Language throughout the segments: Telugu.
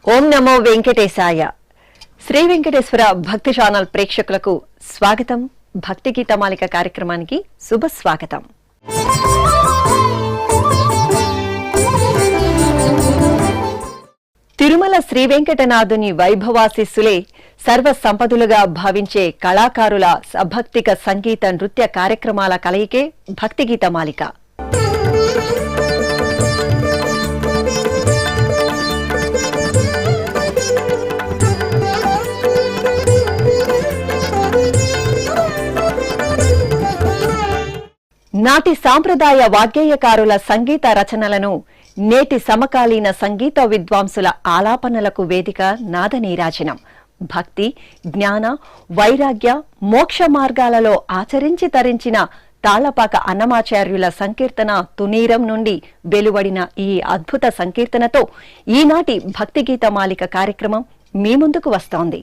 ఓం నమో వెంకటేశాయ. శ్రీ వెంకటేశ్వర భక్తి ఛానల్ ప్రేక్షకులకు స్వాగతం. భక్తి గీతమాలిక కార్యక్రమానికి శుభ స్వాగతం. తిరుమల శ్రీ వెంకటనాథుని వైభవాశిస్సులే సర్వ సంపదలుగా భావించే కళాకారుల సభక్తిక సంగీత నృత్య కార్యక్రమాల కలయికే భక్తి గీతమాలిక. నాటి సాంప్రదాయ వాగ్గేయకారుల సంగీత రచనలను నేటి సమకాలీన సంగీత విద్వాంసుల ఆలాపనలకు వేదిక నాదనీరాజనం. భక్తి, జ్ఞాన, వైరాగ్య, మోక్ష మార్గాలలో ఆచరించి తరించిన తాళ్లపాక అన్నమాచార్యుల సంకీర్తన తునీరం నుండి వెలువడిన ఈ అద్భుత సంకీర్తనతో ఈనాటి భక్తి గీతమాలిక కార్యక్రమం మీ ముందుకు వస్తోంది.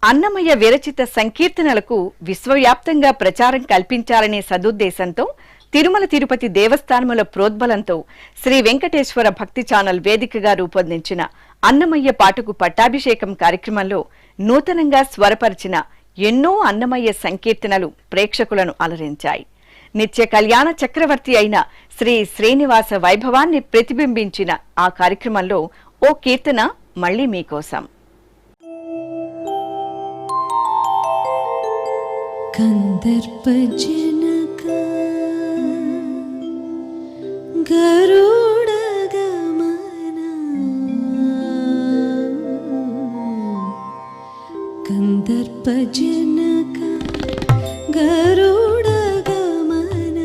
అన్నమయ్య విరచిత సంకీర్తనలకు విశ్వవ్యాప్తంగా ప్రచారం కల్పించాలనే సదుద్దేశంతో తిరుమల తిరుపతి దేవస్థానముల ప్రోద్బలంతో శ్రీ వెంకటేశ్వర భక్తి ఛానల్ వేదికగా రూపొందించిన అన్నమయ్య పాటకు పట్టాభిషేకం కార్యక్రమంలో నూతనంగా స్వరపరిచిన ఎన్నో అన్నమయ్య సంకీర్తనలు ప్రేక్షకులను అలరించాయి. నిత్య కళ్యాణ చక్రవర్తి అయిన శ్రీ శ్రీనివాస వైభవాన్ని ప్రతిబింబించిన ఆ కార్యక్రమంలో ఓ కీర్తన మళ్లీ మీకోసం. కందర్పజనక గరుడగమన కందర్పజనక గరుడగమన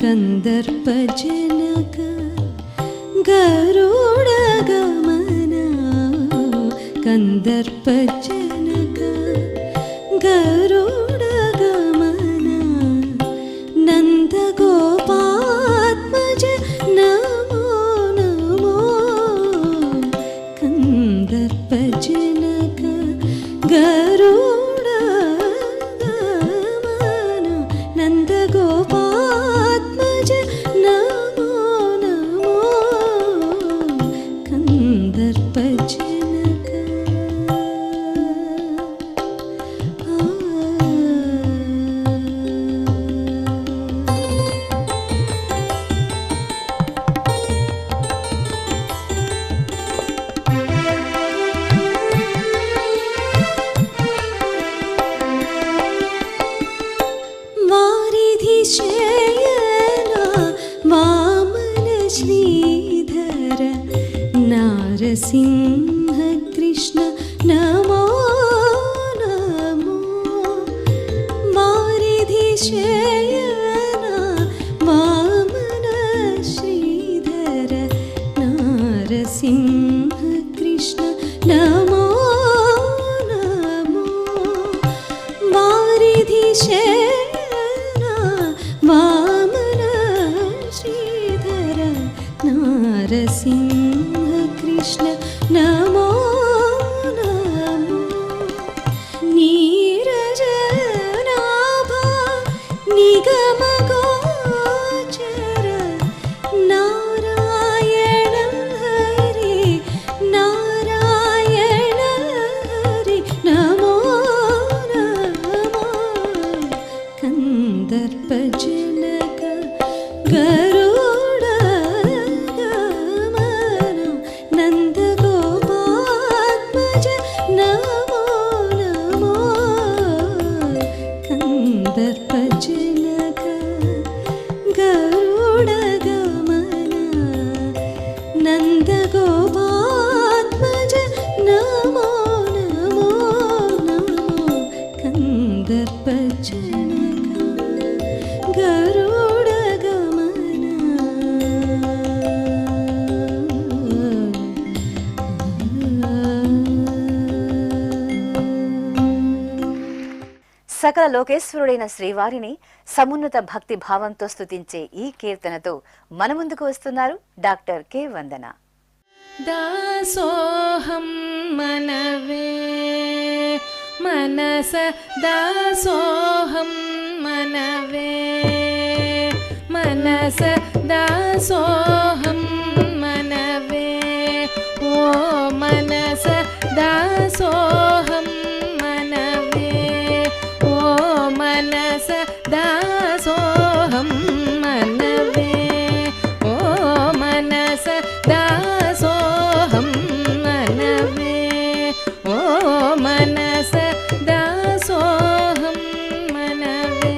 కందర్పజనక గరుడగమన కందర్పజనక గరుడగమన నందగోపాత్మజ నమో నమో కందర్పజనక గరుడగమన నందగోపాత్మజ నమో నమో కందర్పజనక వారిధిశయన వామన శ్రీధర నారసింహ కృష్ణ నమో నమో వారిధిశయన వామన శ్రీధర నారసింహ కృష్ణ నమో నమో వారిధిశయన వామన శ్రీధర నారసింహ కృష్ణ నమో నమో నీరజనాభ నిగమ గోచర నారాయణ హరి నారాయణ హరి నమో నమో కందర్పజనక గరుడగమన నందగోపాత్మజ నమో నమో కందర్పజనక గరుడగమన నందగోపాత్మజ నమో నమో నమో కందర్పజనక గరుడగమన సకల లోకేశ్వరుడైన శ్రీవారిని సమున్నత భక్తి భావంతో స్తుతించే ఈ కీర్తనతో మన ముందుకు వస్తున్నారు డాక్టర్ కె వందన. దాసోహం మనవే మనస దాసోహం మనవే మనస దాసోహం మనవే ఓ మనస దాసోహం మనవే ఓ మనస దాసోహం మనవే ఓ మనస దాసోహం మనవే ఓ మనస దాసోహం మనవే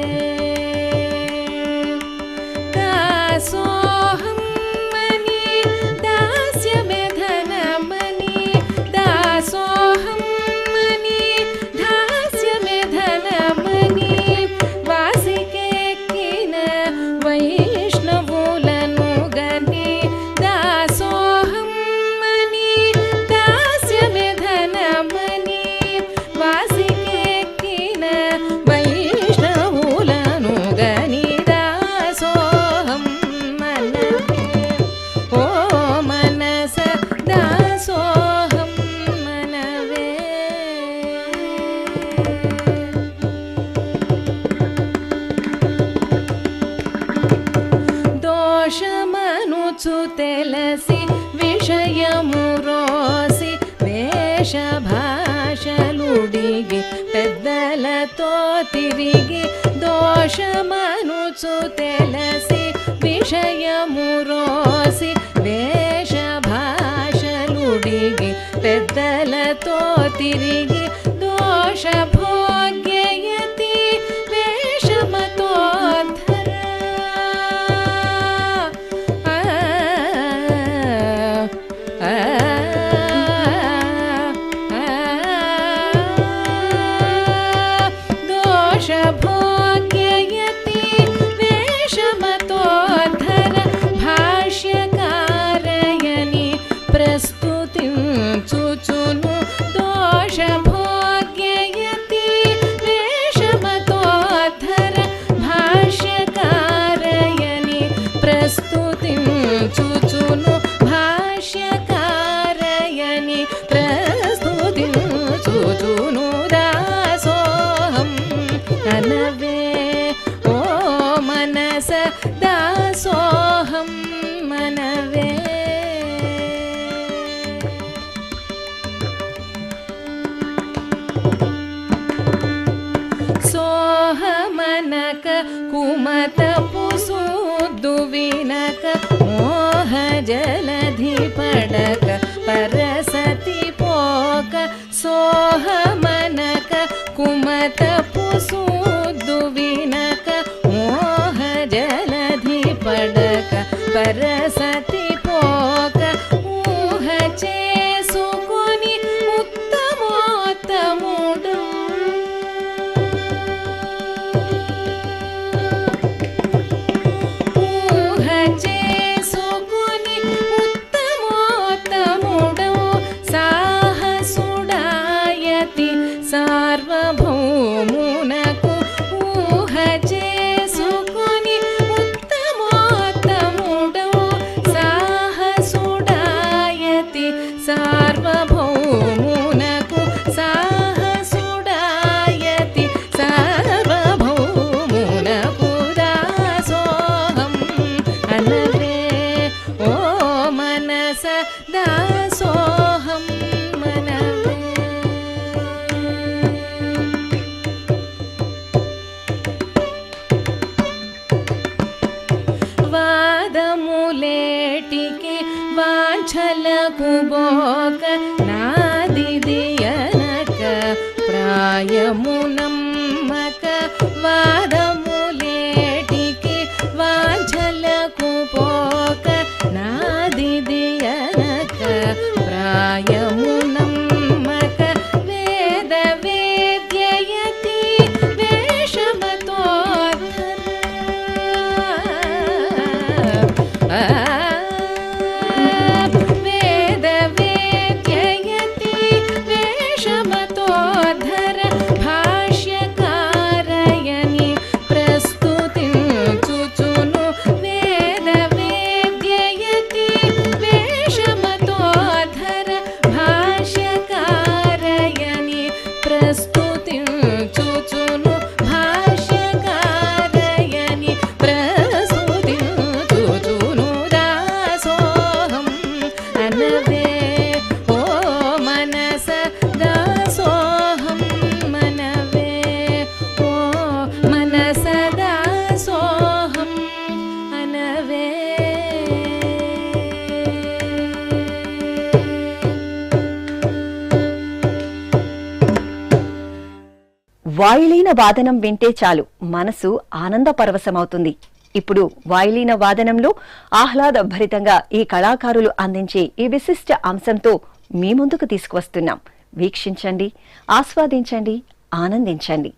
దాసోహం మని దాస్యమే ధనమని దాసోహం మని దాస్యమే ధనమని వాసికెక్కిన వైష్ణవులను గని దాసోహం మని దాస్యమే ధనమని వాసికెక్కిన వైష్ణవులను గని దాసోహం మనవే ఓ మనస దాసోహం మనవే దోషమనుచు తెలసి విషయము రోసి వేషభాషలుడిగి పెద్దలతో తిరిగి దోషమనుచు తెలసి విషయము రోసి పెద్దలతో తిరిగి దోష భోగ్యయతి ప్రస్తుతించుచును దోషభోగ్యయతి వేషమతోద్ధర భాష్యకారయని ప్రస్తుతించుచును భాష్యకారయని ప్రస్తుతించుచును దాసోహం అనవే ఓ మనస దాసోహం మనవే. సోహమనక కుమతపు సూద్దు వినక మోహ జలధి పడక పరసతి పోక సోహమనక కుమతపు సూద్దు వినక మోహ జలధి పడక పరసతి పోక ఊహ చేసుకొని ఉత్తమోత్తముడు ఊహ చేసుకొని ఉత్తమోత్తముడు సాహసుడాయతి సార్వభౌమునకు ఊహ చేసుకొని ఉత్తమోత్తముడు సాహసుడాయతి సార్వభౌమునకు సాహసుడాయతి సార్వభౌమునకు దాసోహం అనవే ఓ మనస దాసోహం మనవే. వాదములేటికి వాంఛలకు బోక నాదిదియనక ప్రాయమునమ్మక వాదములేటికి వాంఛలకు పోక నాదిదియనక ప్రాయమునమ్మక వేద వేద్యయతి వేద వేద్యయతి వేషమతోద్ధర భాష్యకారయని ప్రస్తుతించుచును వేద వేద్యయతి వేషమతోద్ధర భాష్యకారయని ప్రస్తుతించుచును భాష్యకారయని ప్రస్తుతించుచును దాసోహం అనవే ఓ మనస దాసోహం మనవే ఓ మనస దాసోహం అనవే. వాయులీన వాదనం వింటే చాలు మనసు ఆనంద పరవశమవుతుంది. ఇప్పుడు వాయులీన వాదనంలో ఆహ్లాదభరితంగా ఈ కళాకారులు అందించే ఈ విశిష్ట అంశంతో మీ ముందుకు తీసుకువస్తున్నాం. వీక్షించండి, ఆస్వాదించండి, ఆనందించండి.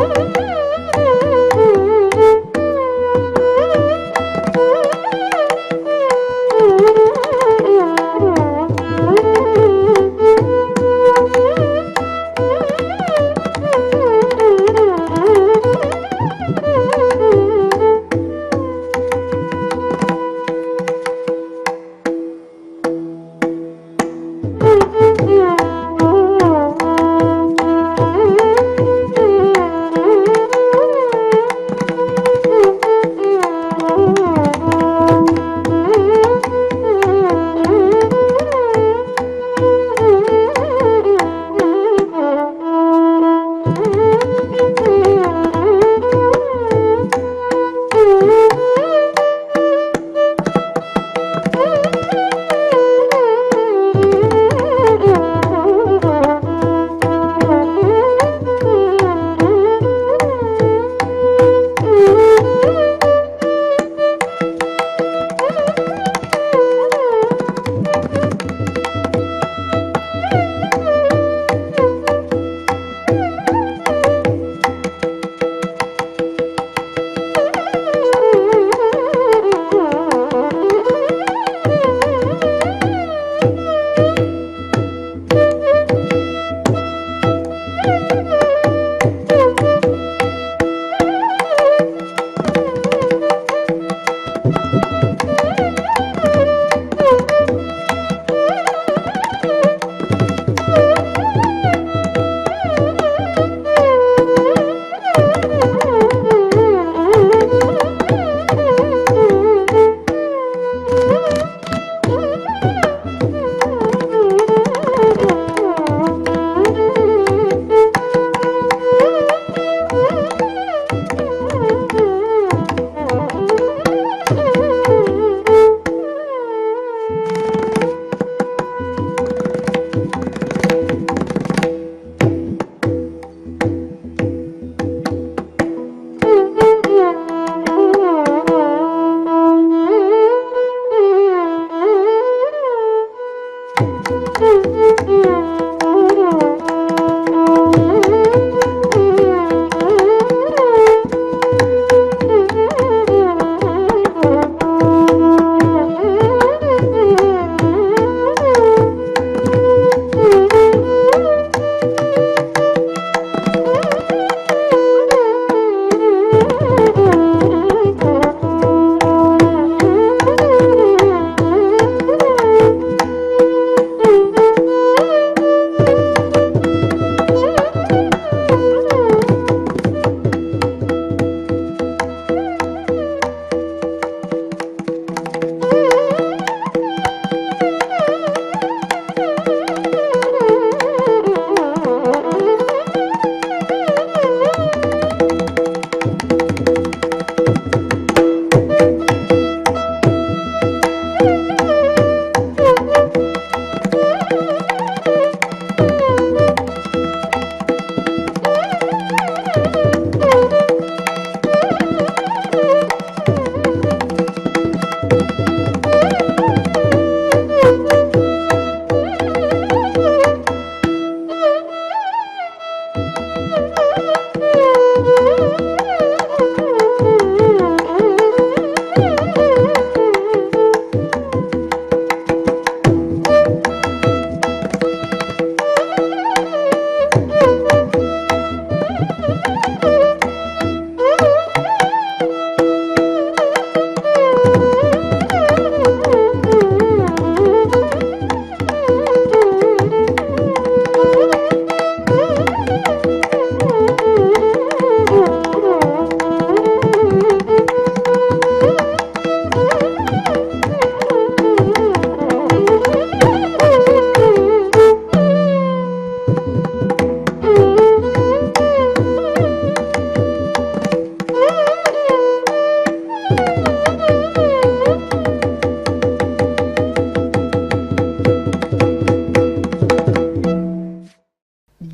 Thank you.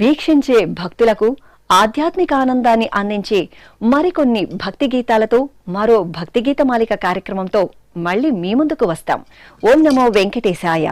వీక్షించే భక్తులకు ఆధ్యాత్మిక ఆనందాన్ని అందించే మరికొన్ని భక్తి గీతాలతో మరో భక్తి గీతమాలిక కార్యక్రమంతో మళ్ళీ మీ ముందుకు వస్తాం. ఓం నమో వెంకటేశాయ.